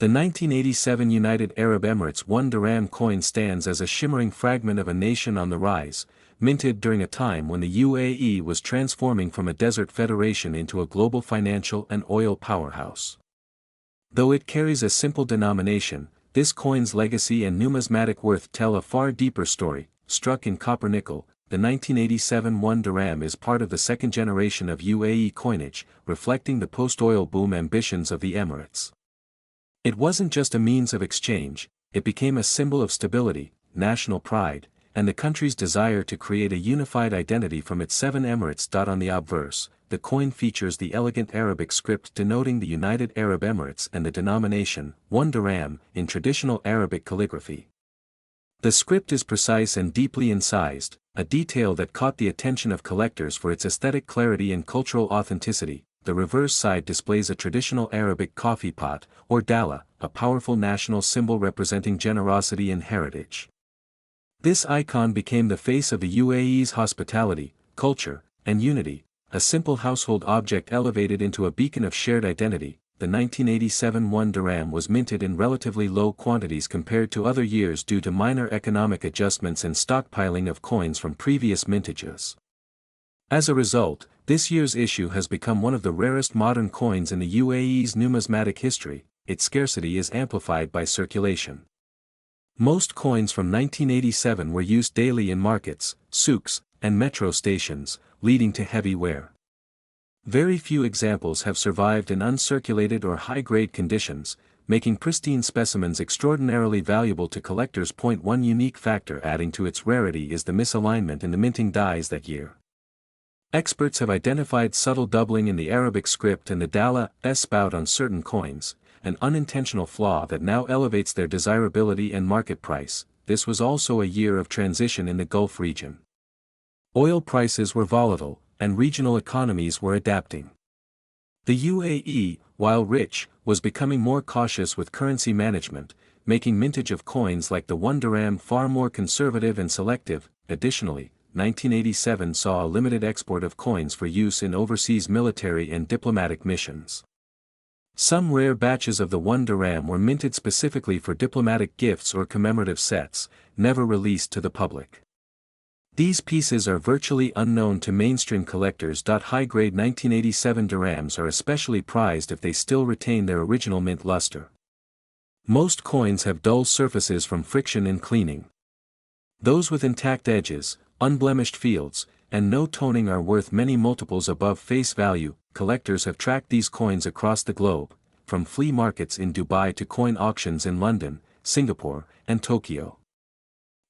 The 1987 United Arab Emirates 1 dirham coin stands as a shimmering fragment of a nation on the rise, minted during a time when the UAE was transforming from a desert federation into a global financial and oil powerhouse. Though it carries a simple denomination, this coin's legacy and numismatic worth tell a far deeper story. Struck in copper nickel, the 1987 1 dirham is part of the second generation of UAE coinage, reflecting the post-oil boom ambitions of the Emirates. It wasn't just a means of exchange, it became a symbol of stability, national pride, and the country's desire to create a unified identity from its 7 Emirates. On the obverse, the coin features the elegant Arabic script denoting the United Arab Emirates and the denomination, 1 dirham, in traditional Arabic calligraphy. The script is precise and deeply incised, a detail that caught the attention of collectors for its aesthetic clarity and cultural authenticity. The reverse side displays a traditional Arabic coffee pot, or dallah, a powerful national symbol representing generosity and heritage. This icon became the face of the UAE's hospitality, culture, and unity, a simple household object elevated into a beacon of shared identity. The 1987 1 dirham was minted in relatively low quantities compared to other years due to minor economic adjustments and stockpiling of coins from previous mintages. As a result, this year's issue has become one of the rarest modern coins in the UAE's numismatic history. Its scarcity is amplified by circulation. Most coins from 1987 were used daily in markets, souks, and metro stations, leading to heavy wear. Very few examples have survived in uncirculated or high-grade conditions, making pristine specimens extraordinarily valuable to collectors. One unique factor adding to its rarity is the misalignment in the minting dies that year. Experts have identified subtle doubling in the Arabic script and the dallah's spout on certain coins, an unintentional flaw that now elevates their desirability and market price. This was also a year of transition in the Gulf region. Oil prices were volatile, and regional economies were adapting. The UAE, while rich, was becoming more cautious with currency management, making mintage of coins like the 1 dirham far more conservative and selective. Additionally, 1987 saw a limited export of coins for use in overseas military and diplomatic missions. Some rare batches of the 1 dirham were minted specifically for diplomatic gifts or commemorative sets, never released to the public. These pieces are virtually unknown to mainstream collectors. High-grade 1987 dirhams are especially prized if they still retain their original mint luster. Most coins have dull surfaces from friction in cleaning. Those with intact edges, unblemished fields, and no toning are worth many multiples above face value. Collectors have tracked these coins across the globe, from flea markets in Dubai to coin auctions in London, Singapore, and Tokyo.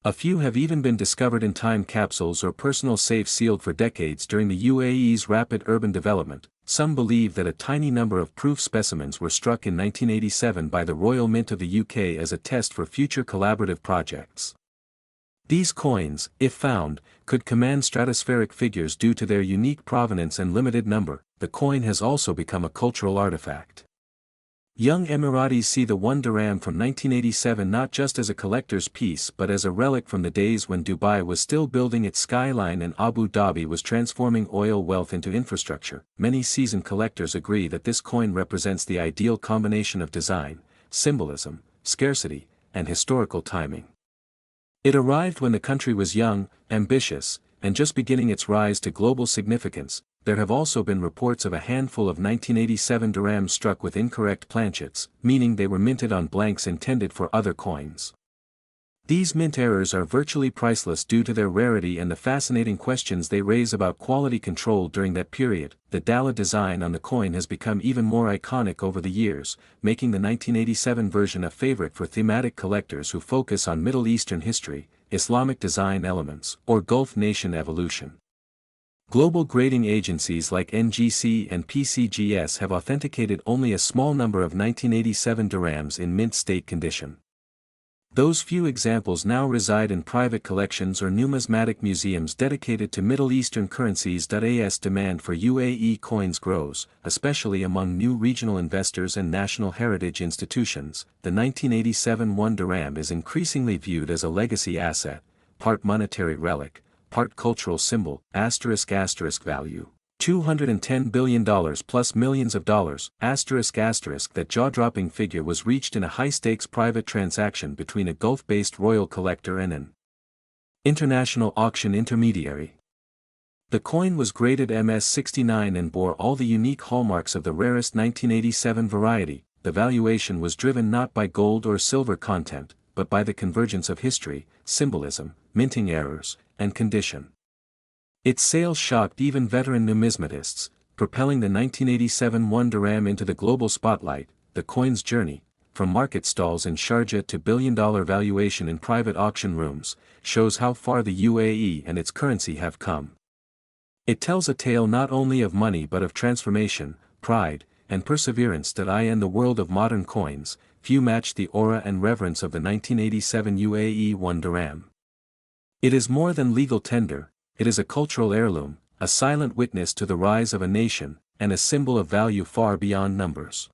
A few have even been discovered in time capsules or personal safes sealed for decades during the UAE's rapid urban development. Some believe that a tiny number of proof specimens were struck in 1987 by the Royal Mint of the UK as a test for future collaborative projects. These coins, if found, could command stratospheric figures due to their unique provenance and limited number. The coin has also become a cultural artifact. Young Emiratis see the 1 dirham from 1987 not just as a collector's piece but as a relic from the days when Dubai was still building its skyline and Abu Dhabi was transforming oil wealth into infrastructure. Many seasoned collectors agree that this coin represents the ideal combination of design, symbolism, scarcity, and historical timing. It arrived when the country was young, ambitious, and just beginning its rise to global significance. There have also been reports of a handful of 1987 dirhams struck with incorrect planchets, meaning they were minted on blanks intended for other coins. These mint errors are virtually priceless due to their rarity and the fascinating questions they raise about quality control during that period. The dallah design on the coin has become even more iconic over the years, making the 1987 version a favorite for thematic collectors who focus on Middle Eastern history, Islamic design elements, or Gulf nation evolution. Global grading agencies like NGC and PCGS have authenticated only a small number of 1987 dirhams in mint state condition. Those few examples now reside in private collections or numismatic museums dedicated to Middle Eastern currencies. As demand for UAE coins grows, especially among new regional investors and national heritage institutions, the 1987 1 dirham is increasingly viewed as a legacy asset, part monetary relic, part cultural symbol, *** value. $210 billion plus millions of dollars, that jaw-dropping figure was reached in a high-stakes private transaction between a Gulf-based royal collector and an international auction intermediary. The coin was graded MS-69 and bore all the unique hallmarks of the rarest 1987 variety. The valuation was driven not by gold or silver content, but by the convergence of history, symbolism, minting errors, and condition. Its sales shocked even veteran numismatists, propelling the 1987 1 dirham into the global spotlight. The coin's journey, from market stalls in Sharjah to billion-dollar valuation in private auction rooms, shows how far the UAE and its currency have come. It tells a tale not only of money but of transformation, pride, and perseverance that in the world of modern coins, few match the aura and reverence of the 1987 UAE 1 dirham. It is more than legal tender, it is a cultural heirloom, a silent witness to the rise of a nation, and a symbol of value far beyond numbers.